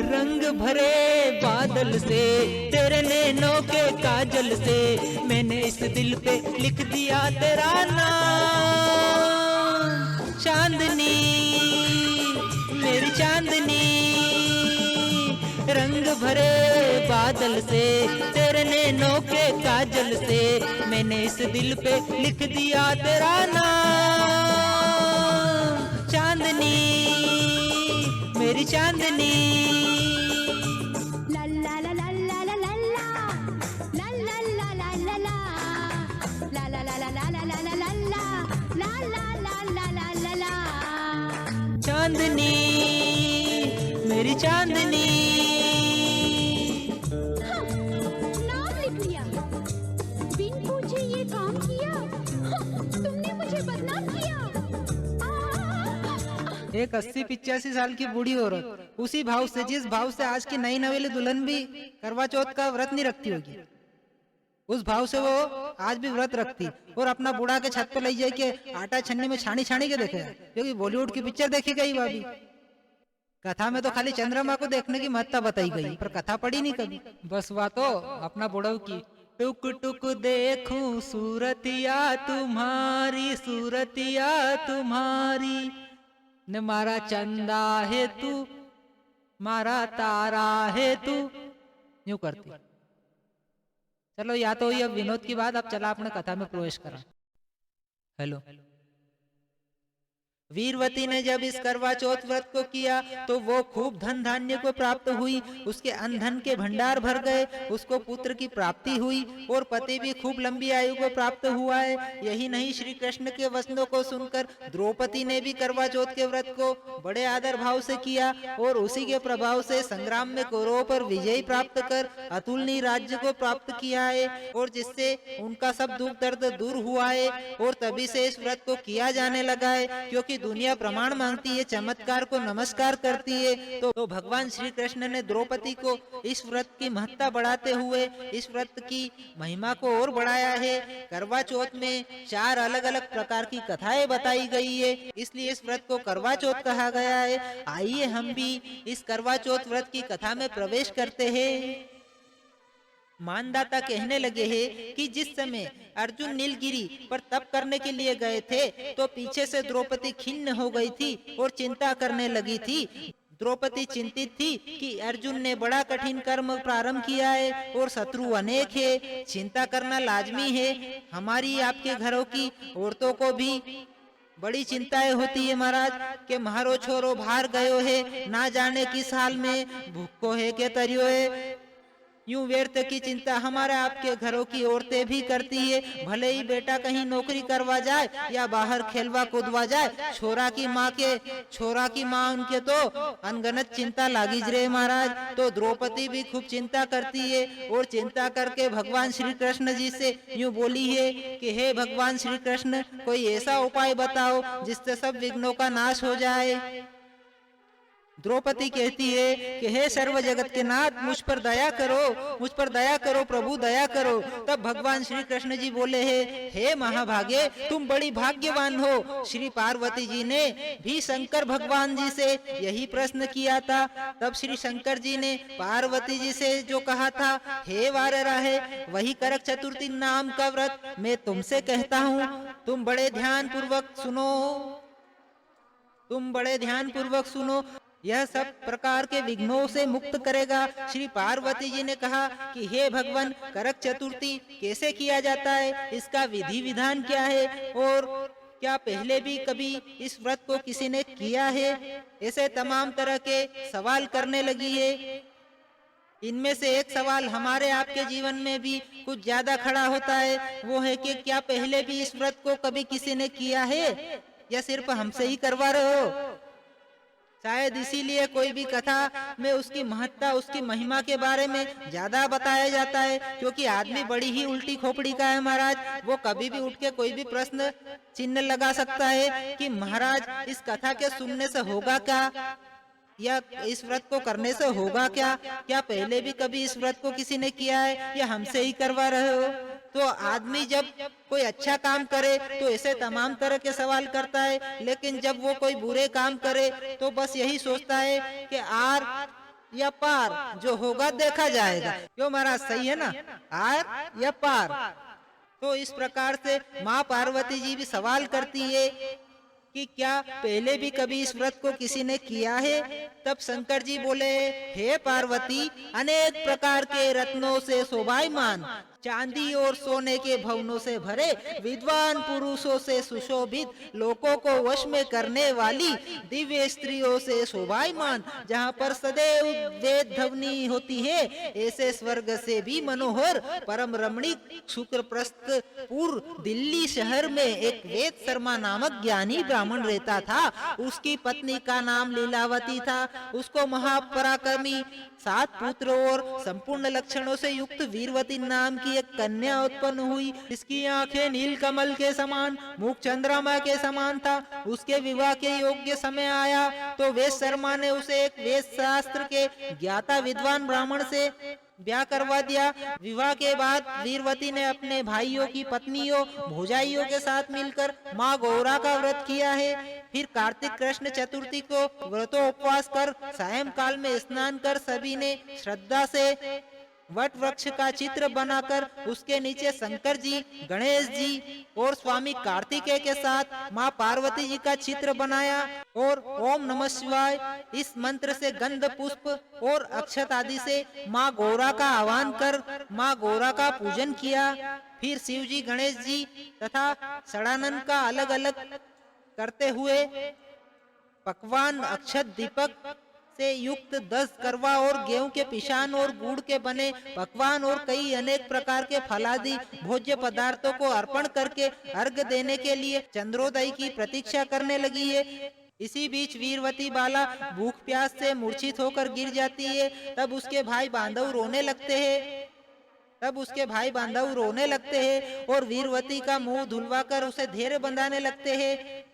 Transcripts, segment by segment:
रंग भरे बादल से, तेरे नैनों के काजल से, मैंने इस दिल पे लिख दिया तेरा नाम। चांदनी मेरी चांदनी, रंग भरे बादल से, तेरे नैनों के काजल से, मैंने इस दिल पे लिख दिया तेरा नाम। चांदनी मेरी चांदनी। चांदनी मेरी चांदनी। हाँ, नाम लिख लिया, बिन पूछे ये काम किया। हाँ, तुमने मुझे बदनाम किया। एक 80-85 साल की बूढ़ी औरत उसी भाव से, जिस भाव से आज की नई नवेली दुल्हन भी करवा चौथ का व्रत नहीं रखती होगी, उस भाव से वो आज भी व्रत रखती और अपना बूढ़ा के छत पे ले जाए के आटा छन्नी में छानी छानी के देखे, क्योंकि बॉलीवुड की पिक्चर देखी गई भाभी। कथा में तो खाली चंद्रमा को देखने की महत्ता बताई गई, पर कथा पढ़ी नहीं कभी। बस वह तो अपना बुढ़ऊ की टुक टुक देखूं सूरतिया तुम्हारी, सूरतिया तुम्हारी, न मारा चंदा है तू, मारा तारा है तू, यूं करती। चलो या तो ये विनोद की बात, अब चला अपने कथा में प्रवेश करा। हेलो, वीरवती ने जब इस करवा चौथ व्रत को किया तो वो खूब धन धान्य को प्राप्त हुई, उसके अन्न धन के भंडार भर गए, उसको पुत्र की प्राप्ति हुई और पति भी खूब लंबी आयु को प्राप्त हुआ है। यही नहीं, श्री कृष्ण के वचनों को सुनकर द्रौपदी ने भी करवा चौथ के व्रत को बड़े आदर भाव से किया और उसी के प्रभाव से संग्राम में कौरवों पर विजय प्राप्त कर अतुलनीय राज्य को प्राप्त किया है, और जिससे उनका सब दुख दर्द दूर हुआ है। और तभी से इस व्रत को किया जाने लगा है, क्योंकि दुनिया प्रमाण मांगती है, चमत्कार को नमस्कार करती है। तो भगवान श्री कृष्ण ने द्रौपदी को इस व्रत की महत्ता बढ़ाते हुए इस व्रत की महिमा को और बढ़ाया है। करवा चौथ में 4 अलग अलग प्रकार की कथाएं बताई गई है, इसलिए इस व्रत को करवा चौथ कहा गया है। आइए हम भी इस करवा चौथ व्रत की कथा में प्रवेश करते हैं। मानदाता कहने लगे हैं कि जिस समय अर्जुन नीलगिरी पर तप करने के लिए गए थे तो पीछे से द्रौपदी खिन्न हो गई थी और चिंता करने लगी थी। द्रौपदी चिंतित थी कि अर्जुन ने बड़ा कठिन कर्म प्रारंभ किया है और शत्रु अनेक है। चिंता करना लाजमी है, हमारी आपके घरों की औरतों को भी बड़ी चिंताएं होती है महाराज के महारो छोरो बाहर गयो है, ना जाने किस हाल में भूखो है के तरियो है। यूं व्यर्थ की चिंता हमारे आपके घरों की औरतें भी करती है। भले ही बेटा कहीं नौकरी करवा जाए या बाहर खेलवा कूदवा जाए, छोरा की माँ उनके तो अनगनत चिंता लागी रे महाराज। तो द्रौपदी भी खूब चिंता करती है और चिंता करके भगवान श्री कृष्ण जी से यूं बोली है कि हे भगवान श्री कृष्ण, कोई ऐसा उपाय बताओ जिससे सब विघ्नों का नाश हो जाए। द्रौपदी कहती है कि हे सर्व जगत के नाथ, मुझ पर दया करो प्रभु, दया करो। तब भगवान श्री कृष्ण जी बोले हैं, हे महाभागे, तुम बड़ी भाग्यवान हो। श्री पार्वती जी ने भी शंकर भगवान जी से यही प्रश्न किया था। तब श्री शंकर जी ने पार्वती जी से जो कहा था, हे वारराहे, वही करक चतुर्थी नाम का व्रत मैं तुमसे कहता हूँ, तुम बड़े ध्यान पूर्वक सुनो, यह सब प्रकार के विघ्नों से मुक्त करेगा। श्री पार्वती जी ने कहा कि हे भगवान, करक चतुर्थी कैसे किया जाता है, इसका विधि विधान क्या है, और क्या पहले भी कभी इस व्रत को किसी ने किया है? ऐसे तमाम तरह के सवाल करने लगी है। इनमें से एक सवाल हमारे आपके जीवन में भी कुछ ज्यादा खड़ा होता है, वो है कि क्या पहले भी इस व्रत को कभी किसी ने किया है या सिर्फ हमसे ही करवा रहे हो? शायद इसीलिए कोई भी कथा में उसकी महत्ता, उसकी महिमा के बारे में ज्यादा बताया जाता है, क्योंकि आदमी बड़ी ही उल्टी खोपड़ी का है महाराज। वो कभी भी उठ के कोई भी प्रश्न चिन्ह लगा सकता है कि महाराज इस कथा के सुनने से होगा क्या, या इस व्रत को करने से होगा क्या, क्या पहले भी कभी इस व्रत को किसी ने किया है या हमसे ही करवा रहे हो? तो आदमी जब कोई अच्छा काम करे तो ऐसे तमाम तरह के सवाल करता है, लेकिन जब वो कोई बुरे काम करे तो बस यही सोचता है कि आर या पार, जो होगा देखा जाएगा। क्यों महाराज, सही है ना, आर या पार। तो इस प्रकार से माँ पार्वती जी भी सवाल करती है कि क्या पहले भी कभी इस व्रत को किसी ने किया है। तब शंकर जी बोले, हे पार्वती, अनेक प्रकार के रत्नों से शोभायमान, चांदी और सोने के भवनों से भरे, विद्वान पुरुषों से सुशोभित, लोगों को वश में करने वाली दिव्य स्त्रियों से शोभायमान, जहाँ पर सदैव वेद ध्वनि होती है, ऐसे स्वर्ग से भी मनोहर परम रमणीक शुक्रप्रस्थपुर दिल्ली शहर में एक वेद शर्मा नामक ज्ञानी ब्राह्मण रहता था। उसकी पत्नी का नाम लीलावती था। उसको महापराक्रमी 7 पुत्र और संपूर्ण लक्षणों से युक्त वीरवती नाम की एक कन्या उत्पन्न हुई। इसकी आंखें नील कमल के समान, मुख चंद्रमा के समान था। उसके विवाह के योग्य समय आया तो वेद शर्मा ने उसे एक वेद शास्त्र के ज्ञाता विद्वान ब्राह्मण से ब्याह करवा दिया। विवाह के बाद वीरवती ने अपने भाइयों की पत्नियों भौजाइयों के साथ मिलकर माँ गौरा का व्रत किया है। फिर कार्तिक कृष्ण चतुर्थी को व्रतोपवास कर सायंकाल में स्नान कर सभी ने श्रद्धा से वट वृक्ष का चित्र बनाकर उसके नीचे शंकर जी, गणेश जी और स्वामी कार्तिकेय के साथ माँ पार्वती जी का चित्र बनाया और ओम नमः शिवाय इस मंत्र से गंध पुष्प और अक्षत आदि से माँ गौरा का आह्वान कर माँ गौरा का पूजन किया। फिर शिव जी, गणेश जी तथा षडानन का अलग अलग करते हुए पकवान अक्षत दीपक से युक्त 10 करवा और गेहूं के पिशान और गुड़ के बने पकवान और कई अनेक प्रकार के फलादि भोज्य पदार्थों को अर्पण करके अर्घ देने के लिए चंद्रोदय की प्रतीक्षा करने लगी है। इसी बीच वीरवती बाला भूख प्यास से मूर्छित होकर गिर जाती है। तब उसके भाई बांधव रोने लगते हैं और वीरवती का मुंह धुलवाकर उसे धैर्य बंधाने लगते हैं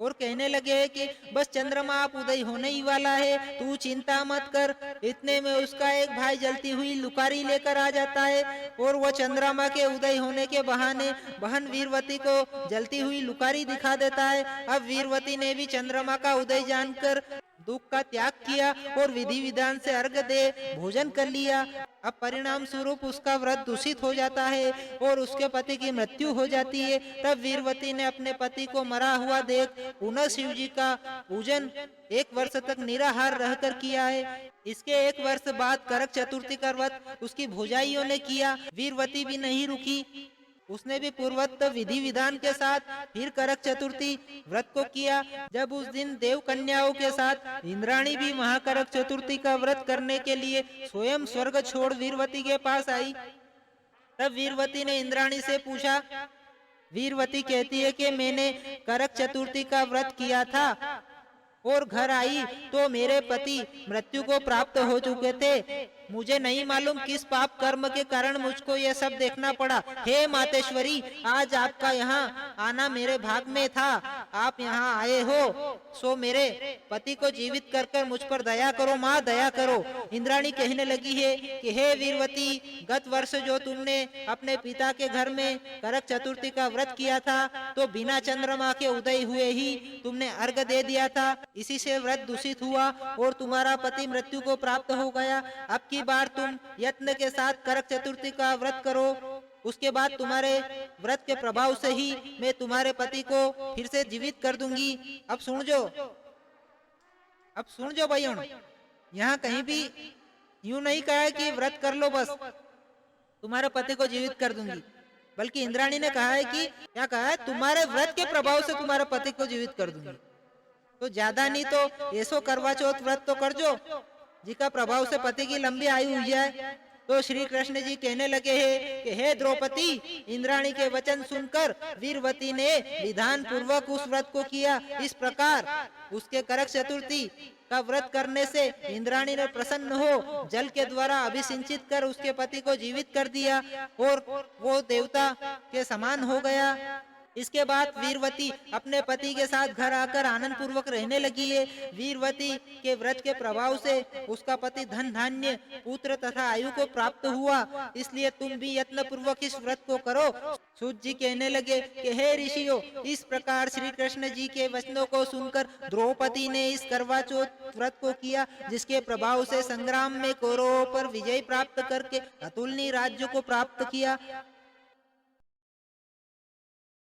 और कहने लगे कि बस चंद्रमा आप उदय होने ही वाला है, तू चिंता मत कर। इतने में उसका एक भाई जलती हुई लुकारी लेकर आ जाता है और वह चंद्रमा के उदय होने के बहाने बहन वीरवती को जलती हुई लुकारी दिखा देता है। अब वीरवती ने भी चंद्रमा का उदय जानकर दुख का त्याग किया और विधि विधान से अर्घ दे भोजन कर लिया। अब परिणाम स्वरूप उसका व्रत दूषित हो जाता है और उसके पति की मृत्यु हो जाती है। तब वीरवती ने अपने पति को मरा हुआ देख पुनः शिव जी का पूजन 1 वर्ष तक निराहार रहकर किया है। इसके 1 वर्ष बाद करक चतुर्थी का व्रत उसकी भौजाइयों ने किया। वीरवती भी नहीं रुकी, उसने भी पूर्वत विधि विधान के साथ फिर करक चतुर्थी व्रत को किया। जब उस दिन देव कन्याओं के साथ इंद्राणी भी महाकरक चतुर्थी का व्रत करने के लिए स्वयं स्वर्ग छोड़ वीरवती के पास आई, तब वीरवती ने इंद्राणी से पूछा। वीरवती कहती है कि मैंने करक चतुर्थी का व्रत किया था और घर आई तो मेरे पति मृत्यु को प्राप्त हो चुके थे। मुझे नहीं मालूम किस पाप कर्म के कारण मुझको यह सब देखना पड़ा। हे मातेश्वरी, आज आपका यहाँ आना मेरे भाग में था। आप यहाँ आए हो सो मेरे पति को जीवित कर कर मुझ पर दया करो माँ, दया करो। इंद्राणी कहने लगी है कि हे वीरवती, गत वर्ष जो तुमने अपने पिता के घर में करक चतुर्थी का व्रत किया था तो बिना चंद्रमा के उदय हुए ही तुमने अर्घ दे दिया था। इसी से व्रत दूषित हुआ और तुम्हारा पति मृत्यु को प्राप्त हो गया। अब की बार तुम यत्न के साथ करक चतुर्थी का व्रत करो, उसके बाद तुम्हारे व्रत के प्रभाव से ही मैं तुम्हारे पति को फिर से जीवित कर दूंगी। अब सुन जो भाइयों, यहाँ कहीं भी यूं नहीं कहा है कि व्रत कर लो बस तुम्हारे पति को जीवित कर दूंगी, बल्कि इंद्राणी ने कहा है कि क्या कहा है, तुम्हारे व्रत के प्रभाव से तुम्हारे पति को जीवित कर दूंगी। तो ज्यादा नहीं तो ऐसो करवा चौथ व्रत तो कर जो जिसका प्रभाव से पति की लंबी आयु हुई है। तो श्री कृष्ण जी कहने लगे हैं कि हे द्रौपदी, इंद्राणी के वचन सुनकर वीरवती ने विधान पूर्वक उस व्रत को किया। इस प्रकार उसके करक चतुर्थी का व्रत करने से इंद्राणी ने प्रसन्न हो जल के द्वारा अभिसिंचित कर उसके पति को जीवित कर दिया और वो देवता के समान हो गया। इसके बाद वीरवती अपने पति के साथ घर आकर आनंद पूर्वक रहने लगी है। वीरवती के व्रत के प्रभाव से उसका पति धन धान्य पुत्र तथा आयु को प्राप्त हुआ, इसलिए तुम भी यत्न पूर्वक इस व्रत को करो। सूत जी कहने लगे कि हे ऋषियों, इस प्रकार श्री कृष्ण जी के वचनों को सुनकर द्रौपदी ने इस करवा चौथ व्रत को किया, जिसके प्रभाव से संग्राम में कौरवों पर विजय प्राप्त करके अतुलनीय राज्य को प्राप्त किया।